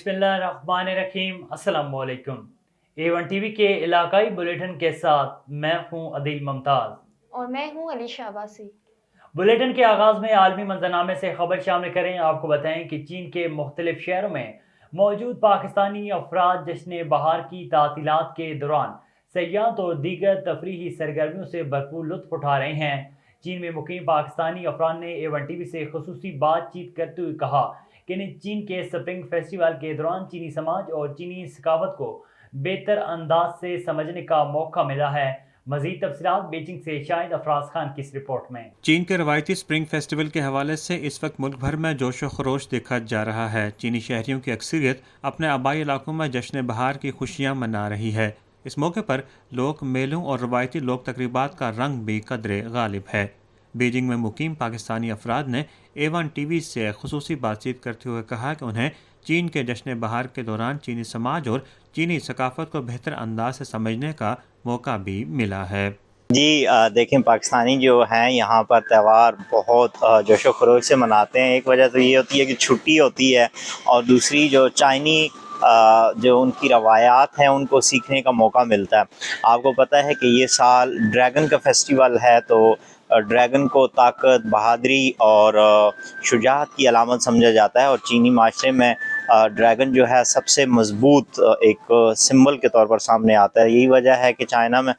बिस्मिल्लाहिर्रहमानिर्रहीम। अस्सलाम वालेकुम। A1 टीवी के इलाकाई बुलेटिन के साथ मैं हूं अदील मुमताज़ और मैं हूं अलीशा अब्बासी। बुलेटिन के आगाज़ में आलमी मंजरनामे से खबर शामिल करें। आपको बताएं कि चीन के मुख्तलिफ शहरों में मौजूद पाकिस्तानी अफराद जश्न बहार की तातीलात के दौरान सयाहत और दीगर तफरीही सरगर्मियों से भरपूर लुत्फ उठा रहे हैं। चीन में मुकीम पाकिस्तानी अफराद ने A1 टीवी से खुसूसी बातचीत करते हुए कहा कि इन्हें चीन के स्प्रिंग फेस्टिवल के दौरान चीनी समाज और चीनी सकाफत को बेहतर अंदाज से समझने का मौका मिला है। मज़ीद तफसीलात बीजिंग से शाहिद अफराज खान की इस रिपोर्ट में। चीन के रवायती स्प्रिंग फेस्टिवल के हवाले से इस वक्त मुल्क भर में जोश व खरोश देखा जा रहा है। चीनी शहरियों की अक्सरियत अपने आबाई इलाकों में जश्न बहार की खुशियाँ मना रही है। इस मौके पर लोक मेलों और रवायती लोक तकरीबात का रंग भी कदरे गालिब है। बीजिंग में मुकीम पाकिस्तानी अफराद ने A1 टीवी से खुसूसी बातचीत करते हुए कहा कि उन्हें चीन के जश्न बहार के दौरान चीनी समाज और चीनी सकाफत को बेहतर अंदाज से समझने का मौका भी मिला है। जी देखें, पाकिस्तानी जो हैं यहाँ पर त्यौहार बहुत जोश व खरोश से मनाते हैं। एक वजह तो ये होती है कि छुट्टी होती है, और दूसरी जो चाइनी जो उनकी रवायात हैं उनको सीखने का मौका मिलता है। आपको पता है कि ये साल ड्रैगन का फेस्टिवल है, तो ड्रैगन को ताकत, बहादुरी और शुजाअत की अलामत समझा जाता है, और चीनी माशरे में ड्रैगन जो है सबसे मजबूत एक सिंबल के तौर पर सामने आता है। यही वजह है कि चाइना में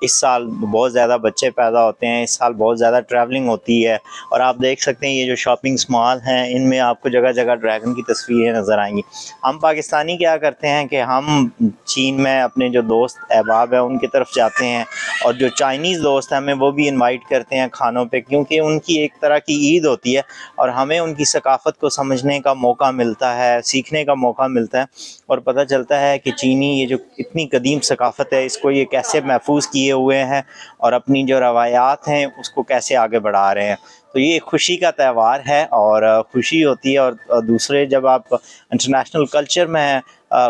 इस साल बहुत ज़्यादा बच्चे पैदा होते हैं, इस साल बहुत ज़्यादा ट्रैवलिंग होती है, और आप देख सकते हैं ये जो शॉपिंग मॉल हैं इनमें आपको जगह जगह ड्रैगन की तस्वीरें नज़र आएंगी। हम पाकिस्तानी क्या करते हैं कि हम चीन में अपने जो दोस्त अहबाब हैं उनकी तरफ जाते हैं, और जो चाइनीज़ दोस्त हैं हमें वो भी इनवाइट करते हैं खानों पे, क्योंकि उनकी एक तरह की ईद होती है और हमें उनकी सकाफ़त को समझने का मौका मिलता है, सीखने का मौका मिलता है, और पता चलता है कि चीनी ये जो इतनी कदीम सकाफ़त है इसको ये कैसे महफूज किए हुए हैं और अपनी जो रवायात हैं उसको कैसे आगे बढ़ा रहे हैं। तो ये खुशी का त्यौहार है और खुशी होती है, और दूसरे जब आप इंटरनेशनल कल्चर में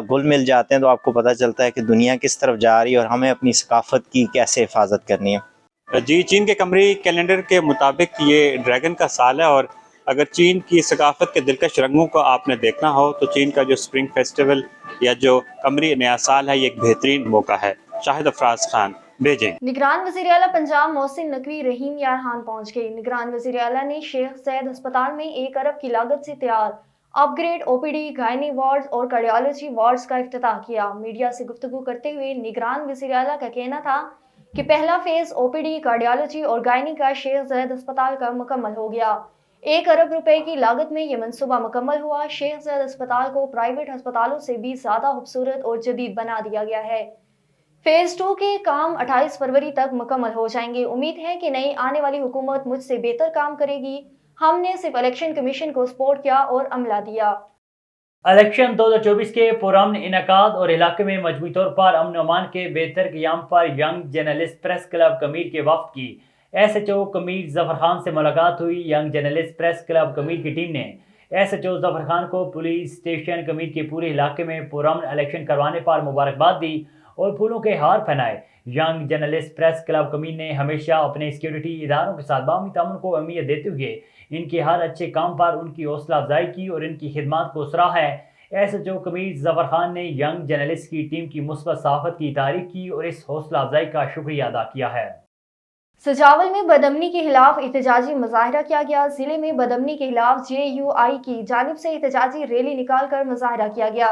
घुल मिल जाते हैं तो आपको पता चलता है कि दुनिया किस तरफ जा रही है और हमें अपनी सकाफ़त की कैसे हिफाजत करनी है। जी, चीन के कमरी कैलेंडर के मुताबिक ये ड्रैगन का साल है, और अगर चीन की सकाफत के दिलकश रंगों को आपने देखना हो तो चीन का जो स्प्रिंग फेस्टिवल या जो कमरी नया साल है ये एक बेहतरीन मौका है। शाहिद अफराज खान, बीजिंग। निगरान वज़ीर आला पंजाब मोहसिन नकवी रहीम यारहान पहुंच गई। निगरान वज़ीर आला ने शेख सैयद अस्पताल में 1 अरब की लागत से तैयार अपग्रेड OPD, गायनी वार्ड्स और कार्डियोलॉजी वार्ड्स का इफ्तिताह किया। मीडिया से गुफ्तगू करते हुए निगरान वज़ीर आला का कहना था कि पहला फेज OPD, कार्डियोलॉजी और गायनी का शेख सैयद अस्पताल का मुकम्मल हो गया। 1 अरब रुपए की लागत में यह मनसूबा मुकम्मल हुआ। शेख सैयद अस्पताल को प्राइवेट अस्पतालों से भी ज़्यादा खूबसूरत और जदीद बना दिया गया है। फेज 2 के काम 28 फरवरी तक मुकम्मल हो जाएंगे। उम्मीद है कि नई आने वाली हुकूमत मुझसे बेहतर काम करेगी। हमने सिर्फ इलेक्शन कमीशन को सपोर्ट किया और अमला दिया। इलेक्शन 2024 के पुरअमन इनेकाद और इलाके में मजमूई तौर पर अमन अमान के बेहतर क़याम पर यंग जर्नलिस्ट प्रेस क्लब कमीर के वफ्द की SHO कमीर जफर खान से मुलाकात हुई। यंग जर्नलिस्ट प्रेस क्लब कमीर की टीम ने SHO जफर खान को पुलिस स्टेशन कमीर के पूरे इलाके में पुरअमन इलेक्शन करवाने पर मुबारकबाद दी और फूलों के हार पहनाए। यंग जर्नलिस्ट प्रेस क्लब कमीर ने हमेशा अपने सिक्योरिटी इदारों के साथ बाहमी ताउन को अहमियत देते हुए इनके हर अच्छे काम पर उनकी हौसला अफजाई की और इनकी खिदमत को सराहा है। SHO कमीर जफर खान ने यंग जर्नलिस्ट की टीम की मुस्बत सहाफत की तारीफ की और इस हौसला अफजाई का शुक्रिया अदा किया है। सजावल में बदअमनी के खिलाफ एहतजाजी मुजाहरा किया गया। जिले में बदअमनी के खिलाफ JUI की जानिब से एहतजाजी रैली निकाल कर मुजाहरा किया गया।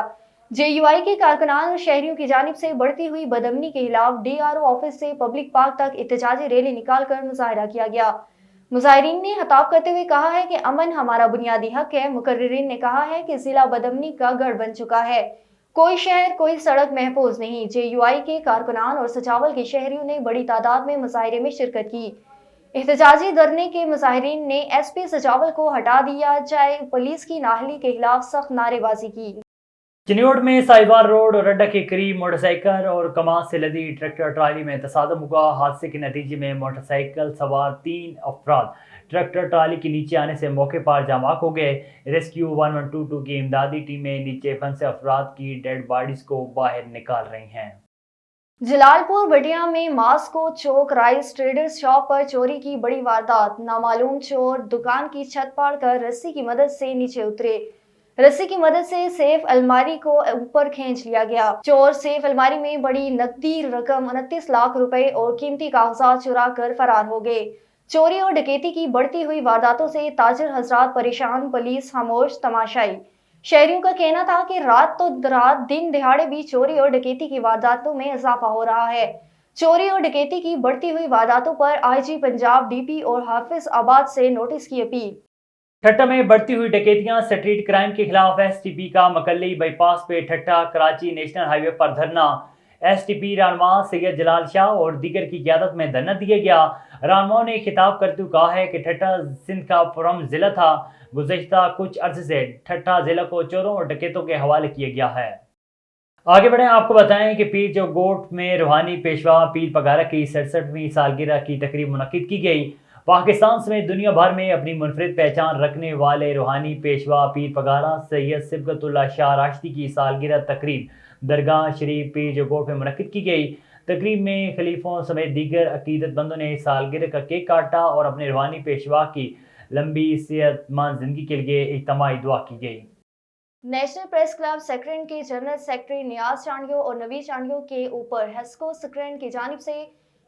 JUI के कारकुनान और शहरियों की जानिब से बढ़ती हुई बदअमनी के खिलाफ DRO ऑफिस से पब्लिक पार्क तक एहतजाजी रैली निकाल कर मुजाहरा किया गया। मुजाहिरीन ने खिताब करते हुए कहा है कि अमन हमारा बुनियादी हक है। मुकर्रिरीन ने कहा है कि जिला बदअमनी का गढ़ बन चुका है, कोई शहर कोई सड़क महफूज नहीं। JUI के कारकुनान और सजावल के शहरियों ने बड़ी तादाद में मुजाहरे में शिरकत की। एहतजाजी धरने के मुजाहिरीन ने SP सजावल को हटा दिया जाए, पुलिस की नाहली के खिलाफ सख्त नारेबाजी की। चिन्योट में साहिवाल रोड और अड्डा के करीब मोटरसाइकिल और कमाद से लदी ट्रैक्टर ट्राली में तसादम हुआ। हादसे के नतीजे में मोटरसाइकिल सवार 3 अफराद ट्रैक्टर ट्राली के नीचे आने से मौके पर जामाक हो गए। रेस्क्यू 1122 की इमदादी टीमें नीचे फंसे अफराद की डेड बॉडीज को बाहर निकाल रही हैं। जलालपुर बटिया में मास्को चौक राइस ट्रेडर्स शॉप पर चोरी की बड़ी वारदात। नामालूम चोर दुकान की छत फाड़ कर रस्सी की मदद से नीचे उतरे। रस्सी की मदद से सेफ अलमारी को ऊपर खींच लिया गया। चोर सेफ अलमारी में बड़ी नकदी रकम 29 लाख रुपए और कीमती कागजात चुरा कर फरार हो गए। चोरी और डकैती की बढ़ती हुई वारदातों से ताजिर हजरात परेशान, पुलिस खामोश तमाशाई। शहरियों का कहना था कि रात तो रात दिन दहाड़े भी चोरी और डकैती की वारदातों में इजाफा हो रहा है। चोरी और डकैती की बढ़ती हुई वारदातों पर आईजी पंजाब डीपी और हाफिज आबाद से नोटिस की अपील। ठट्टा में बढ़ती हुई डकैतियां, स्ट्रीट क्राइम के खिलाफ एसटीपी का मकल्ली बाईपास पे ठट्टा कराची नेशनल हाईवे पर धरना। एसटीपी रहनुमा सैयद जलाल शाह और दीगर की क़यादत में धरना दिया गया। रहनुमाओं ने खिताब करते हुए कहा है कि ठट्टा सिंध का पुरअमन ज़िला था। गुज़श्ता कुछ अर्से से ठट्टा ज़िला को चोरों और डकैतों के हवाले किया गया है। आगे बढ़ें, आपको बताएं कि पीर जो गोट में रूहानी पेशवा पीर पगारा की 67वीं सालगिरह की तकरीब मुनक्किद की गई। पाकिस्तान समेत दुनिया भर में अपनी मुनफरिद पहचान रखने वाले रूहानी पेशवा पीर पगारा सैयद सिबगतुल्लाह शाह राशिदी की सालगिरह तकरीब दरगाह शरीफ पीर जो गोट में मुनक्किद की गई। तकरीब में खलीफों समेत दीगर अकीदतमंदों ने सालगिरह का केक काटा और अपने रूहानी पेशवा की लंबी सेहतमंद जिंदगी के लिए इज्तिमाई दुआ की गई। नेशनल प्रेस क्लब सेक्रेटरी के जनरल सेक्रेटरी नियाज चांडियो और नवीद चांडियो के ऊपर हेस्को सेक्रेटरी की जानिब से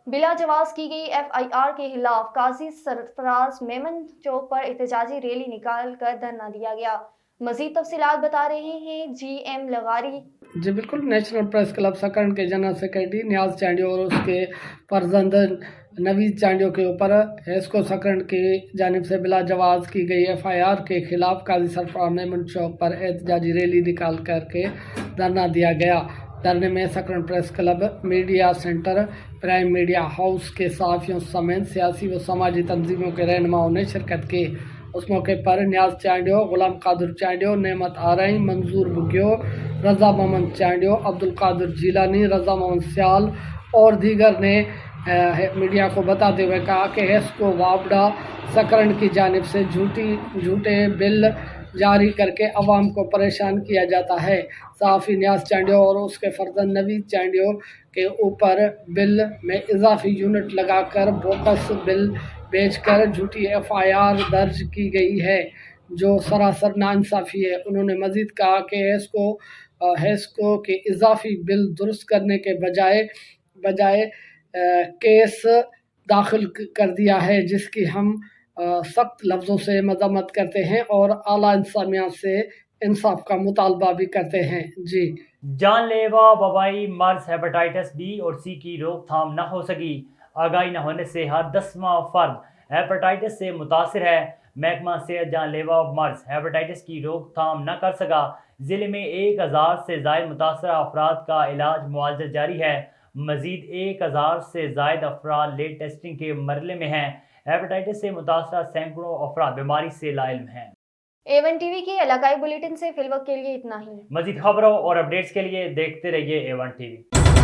बिला जवाज की गई एफआईआर के खिलाफ काजी सरफराज मेमन चौक पर एहतजाजी रैली निकाल कर धरना दिया गया। मजीद तफसीलात बता रहे हैं जीएम लगारी। जी बिल्कुल, नेशनल प्रेस क्लब सेक्रेटरी के जनरल सेक्रेटरी नियाज चांडियो और उसके फर्जंद नवीद चांडियो के ऊपर हेस्को सेक्रेटरी की जानिब से बिला जवाज की गई एफआईआर के खिलाफ काजी सरफराज मेमन चौक पर एहतजाजी रैली निकाल करके धरना दिया गया। धरने में secretary press club, media centre, prime media house के सहाफ़ियों समेत सियासी व समाजी तंजीमों के रहनुमाओं ने शिरकत की। उस मौके पर नियाज चांडियो, गुलाम कादिर चांडियो, नेमत आरई, मंजूर बुगियो, रजा मोहम्मद चांडियो, अब्दुल कादिर जिलानी, रजा मोहम्मद सियाल और दीगर ने मीडिया को बताते हुए कहा कि हेस्को वापडा सेक्रेटरी की जानिब से झूठे बिल जारी करके अवाम को परेशान किया जाता है। सहाफ़ी नियाज चांडियो और उसके फर्जंद नवीद चांडियो के ऊपर बिल में इजाफी यूनिट लगाकर बोकस बिल बेचकर झूठी एफआईआर दर्ज की गई है, जो सरासर नाइंसाफ़ी है। उन्होंने मज़ीद कहा कि हेस्को के इजाफी बिल दुरुस्त करने के बजाय केस दाखिल कर दिया है, जिसकी हम सख्त लफ्ज़ों से मज़म्मत करते हैं और आला इंसानियत से इंसाफ का मुतालबा भी करते हैं। जी, जानलेवा वबाई मर्ज हेपेटाइटिस बी और सी की रोकथाम न हो सकी। आगाही न होने से हर 10वां फर्द हेपेटाइटिस से मुतासिर है। महकमा सेहत जानलेवा मर्ज हेपेटाइटिस की रोकथाम न कर सका। ज़िले में 1000 से ज़ायद मुतासरा अफराद का इलाज मुआवजा जारी है। मज़ीद 1000 से ज़ायद अफराद लेट टेस्टिंग के मरले में हैं। हेपेटाइटिस से मुतासरा सैकड़ों अफराद बीमारी से लाइल्म हैं। A1 टीवी की इलाकाई बुलेटिन से फिलवक्त के लिए इतना ही। मज़ीद खबरों और अपडेट्स के लिए देखते रहिए A1 टीवी।